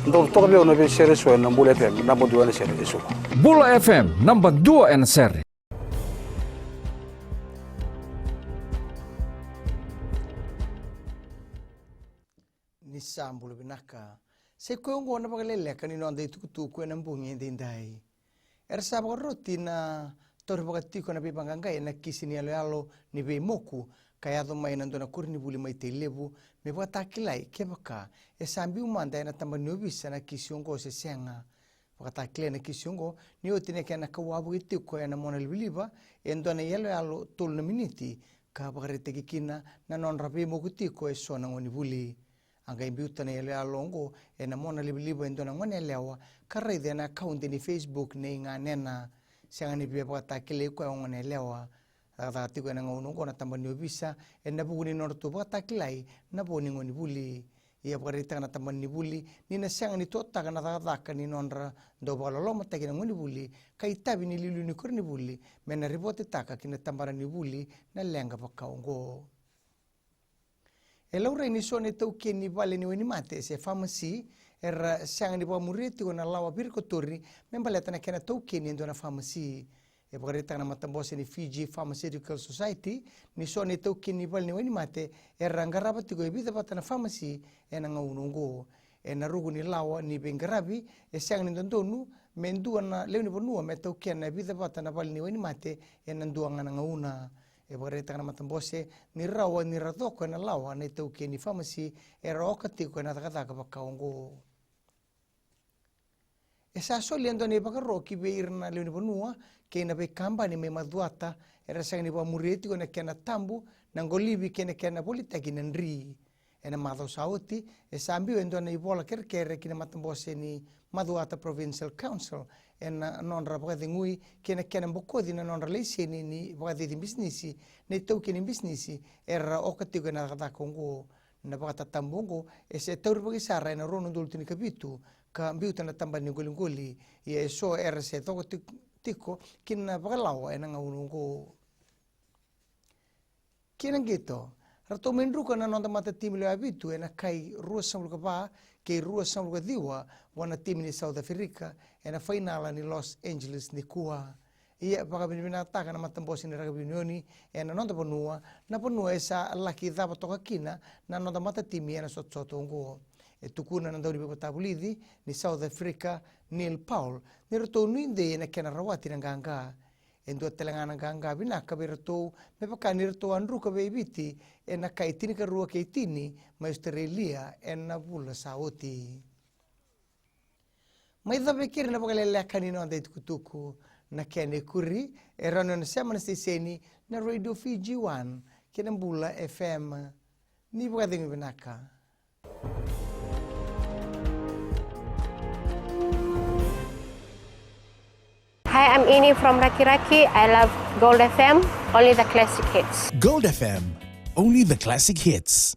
Ndo toka bia unabe shere so na Bula FM number 2 na shere isu. Bula FM number 2 en seri. Ni sambulu binaka. Se kuongo na Vakaleleka ni nonde tukutuku na mbungi ndindai. Sabaga rotina torbaga tiko na bibanganga na kisini alo ni be moku kaya do mai nando na kurni buli mai te lebu me bata kilai kebaka sambi umanda na tamba nobisa na kisiongo se senga bata kile na kisiongo ni otine kana kawabu itiko na mona liba endo na alo tul na miniti ka bagarete kikina na non rabe moku tiko sona ngoni buli anga imbiuta na alongo na mona liba endo na ngone lewa karide na account ni Facebook ni nganena siang ni biya bata kile ko ngone lewa tati ko na ngono ko na tamba ni obisa na buguni norto bata kilai na boni ngoni buli ia parita na tamba ni buli ni na siang ni tota kana tata ni nonra do balolo mata kina ngoni buli kai tabi ni lilu ni kurni buli mena ribote taka kina tambara ni buli na lenga pakaongo laura ni sone tau keni vale ni weni mate se pharmacy siang ni ba muriti ko na lawa birko torri membaleta na kena tau keni ndo na pharmacy pagarita na matambose ni Fiji Pharmaceutical Society ni sone tau keni vale ni weni mate ngaraba tiko ibita bata na pharmacy na ngaunungo na rugu ni lawa ni bengarabi siang ni ndonu mendua na leo ni bonua me tau kena ibita bata na vale ni weni mate na ndua ngana ngauna pagarita na matambose ni rawa ni ratoko na lawa na tau keni pharmacy roka tiko na takataka pakaongo sa soli ando ni bakaroki be irna leo ni bonua ke na be kamba ni me maduata sang ni ba mureti ko na kena tambu na ngolibi kena bolita kinandri na madho sauti sambi endo na ibola kerkere kina matambose ni maduata provincial council non rabagadi ngui kena bokodi na non relation ni bagadi business ni tauki ni business okati ko na kata kongo na bagata tambongo se taur bagi sara na rono dultini kabitu ka mbiuta na tamba ni goli so se toko tiko kina bagalawa na ngaunungo kina gitu rato menru kana non mata tim le abitu na kai rua samul ba ke rua samul diwa wana tim ni South Africa na final ni Los Angeles ni kuwa ia baka binina taka na matambosi ni rugby unioni na non bonua na bonua esa laki dava toka kina na non mata tim na sotsoto ngo tukuna na dauri bata bulidi ni South Africa Neil Paul ni rato ninde na kena rawati na ganga endo telangana ganga binaka berto me pakani rato andru ka bebiti na kaitini ka rua kaitini ma Australia na bula sauti mai da bekir na Vakaleleka ni no deit kutuku na kene kuri rono na semana seni na radio Fiji 1 kena Bula FM ni bukading binaka. Hi, I'm Ini from Raki. I love Gold FM, only the classic hits. Gold FM, only the classic hits.